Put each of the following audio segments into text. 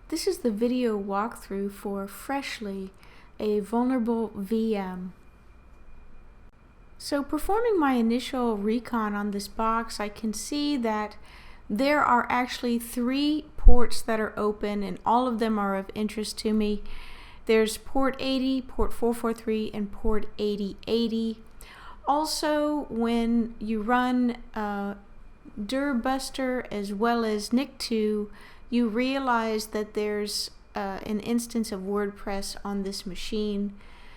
This is the video walkthrough for Freshly, a vulnerable VM. So performing my initial recon on this box, I can see that there are actually 3 ports that are open, and all of them are of interest to me. There's port 80, port 443, and port 8080. Also, when you run Dirbuster as well as Nick2, you realize that there's an instance of WordPress on this machine.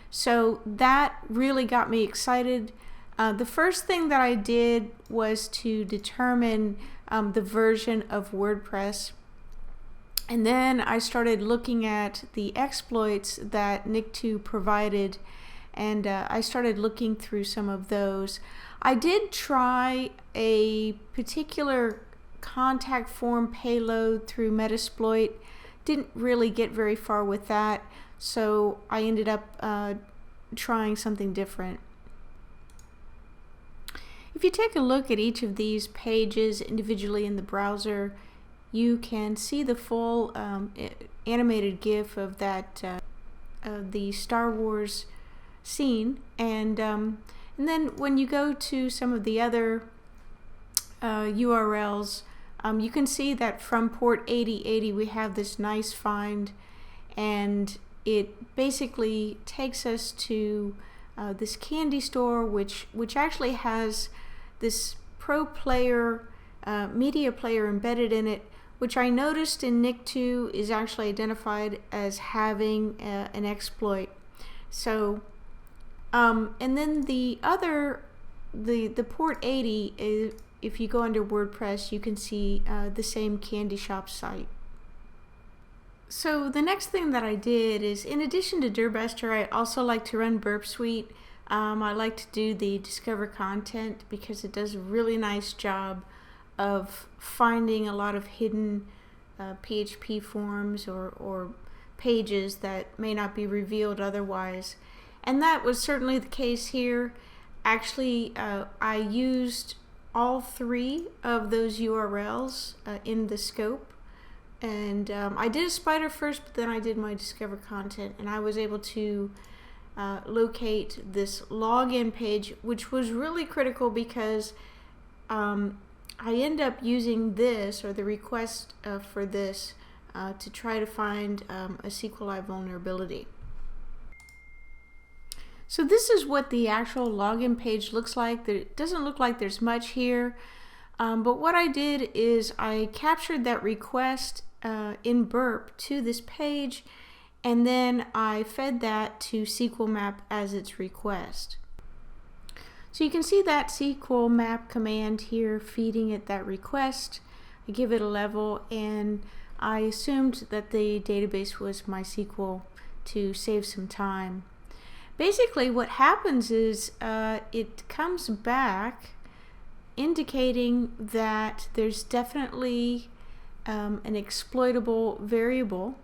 So that really got me excited. The first thing that I did was to determine the version of WordPress, and then I started looking at the exploits that Nick2 provided, and I started looking through some of those. I did try a particular contact form payload through Metasploit. Didn't really get very far with that, so I ended up trying something different. If you take a look at each of these pages individually in the browser, you can see the full animated GIF of that the Star Wars scene, and then when you go to some of the other URLs, you can see that from port 8080 we have this nice find, and it basically takes us to this candy store, which actually has this pro player media player embedded in it, which I noticed in Nick2 is actually identified as having an exploit. So and then the port 80 is, if you go under WordPress, you can see the same candy shop site. So the next thing that I did is, in addition to Dirbuster, I also like to run Burp Suite. I like to do the Discover Content because it does a really nice job of finding a lot of hidden PHP forms or pages that may not be revealed otherwise. And that was certainly the case here. Actually, I used all 3 of those URLs in the scope, and I did a spider first, but then I did my Discover Content, and I was able to locate this login page, which was really critical because I end up using this, or the request for this, to try to find a SQLite vulnerability. So this is what the actual login page looks like. It doesn't look like there's much here, but what I did is I captured that request in Burp to this page, and then I fed that to SQL map as its request. So you can see that SQL map command here feeding it that request. I give it a level, and I assumed that the database was MySQL to save some time. Basically what happens is it comes back indicating that there's definitely an exploitable variable.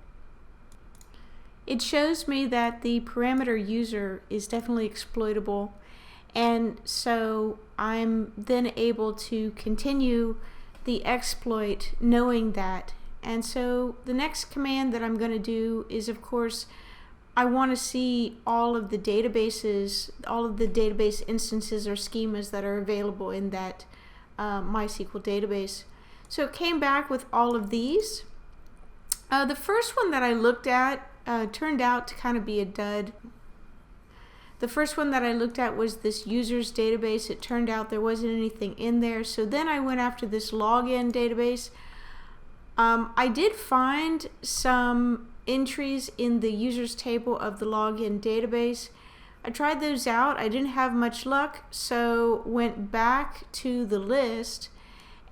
It shows me that the parameter user is definitely exploitable, and so I'm then able to continue the exploit knowing that. And so the next command that I'm going to do is, of course, I want to see all of the databases, all of the database instances or schemas that are available in that MySQL database. So it came back with all of these. The first one that I looked at turned out to kind of be a dud. The first one that I looked at was this users database. It turned out there wasn't anything in there. So then I went after this login database. I did find some entries in the users table of the login database. I tried those out. I didn't have much luck, so went back to the list,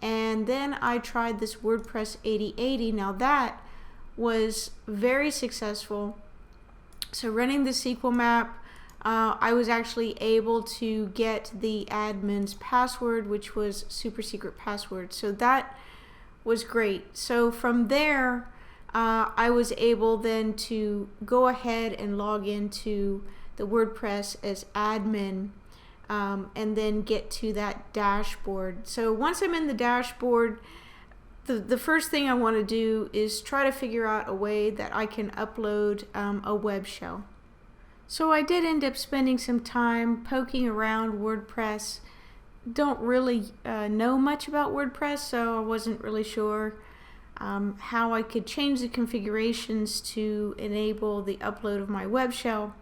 and then I tried this WordPress 8080. Now that was very successful. So running the SQL map, I was actually able to get the admin's password, which was super secret password. So that was great. So from there, I was able then to go ahead and log into the WordPress as admin, and then get to that dashboard. So once I'm in the dashboard, the first thing I want to do is try to figure out a way that I can upload a web shell. So I did end up spending some time poking around WordPress. Don't really know much about WordPress, so I wasn't really sure how I could change the configurations to enable the upload of my web shell.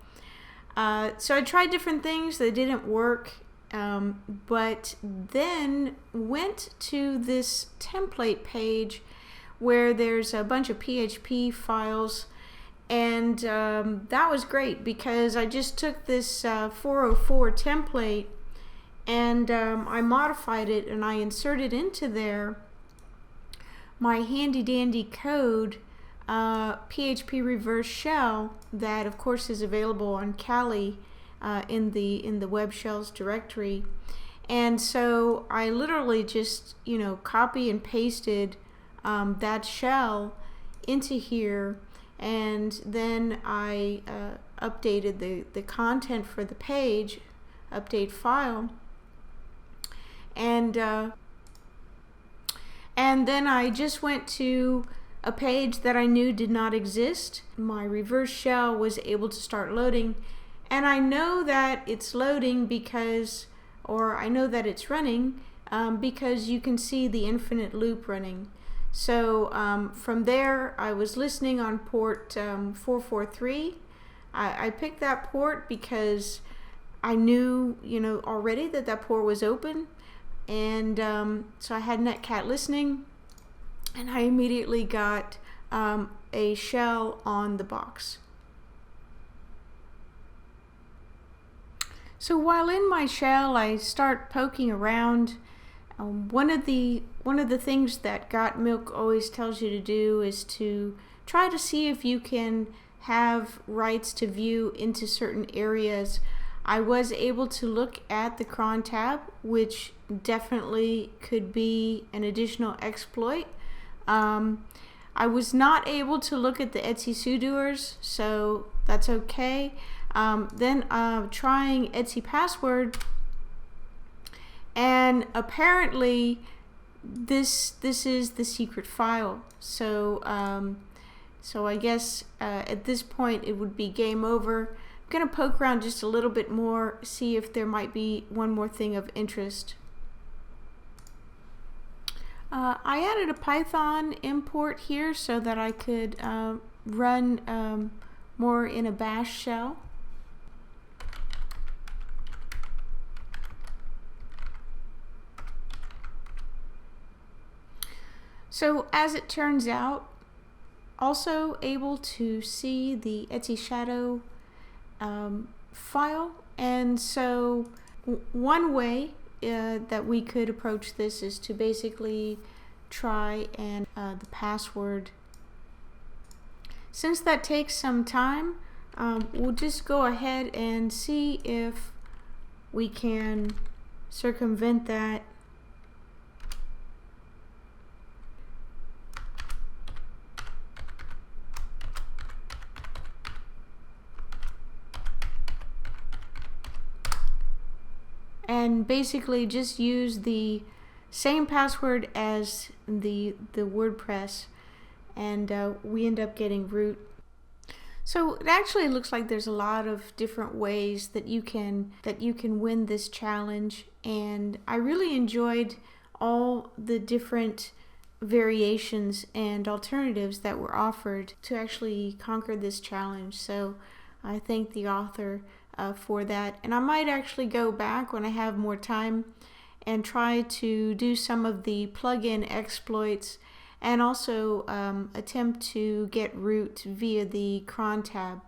So I tried different things that didn't work, but then went to this template page where there's a bunch of PHP files, and that was great because I just took this 404 template and I modified it, and I inserted into there my handy dandy code PHP reverse shell that of course is available on Kali in the web shells directory. And so I literally just copy and pasted that shell into here, and then I updated the content for the page, update file, and then I just went to a page that I knew did not exist. My reverse shell was able to start loading, and I know that it's loading because, or I know that it's running because you can see the infinite loop running. So from there I was listening on port 443. I picked that port because I knew already that port was open, and so I had netcat listening, and I immediately got a shell on the box. So while in my shell, I start poking around. One of the things that Got Milk always tells you to do is to try to see if you can have rights to view into certain areas. I was able to look at the cron tab, which definitely could be an additional exploit. I was not able to look at the Etsy sudoers, so that's okay. Then trying Etsy password, and apparently this is the secret file. So so I guess at this point it would be game over. I'm gonna poke around just a little bit more, see if there might be one more thing of interest. I added a Python import here so that I could run more in a bash shell. So as it turns out, also able to see the Etsy shadow file, and so one way that we could approach this is to basically try and the password. Since that takes some time, we'll just go ahead and see if we can circumvent that. And basically just use the same password as the WordPress, and we end up getting root. So it actually looks like there's a lot of different ways that you can win this challenge, and I really enjoyed all the different variations and alternatives that were offered to actually conquer this challenge. So I thank the author for that, and I might actually go back when I have more time and try to do some of the plugin exploits, and also attempt to get root via the cron tab.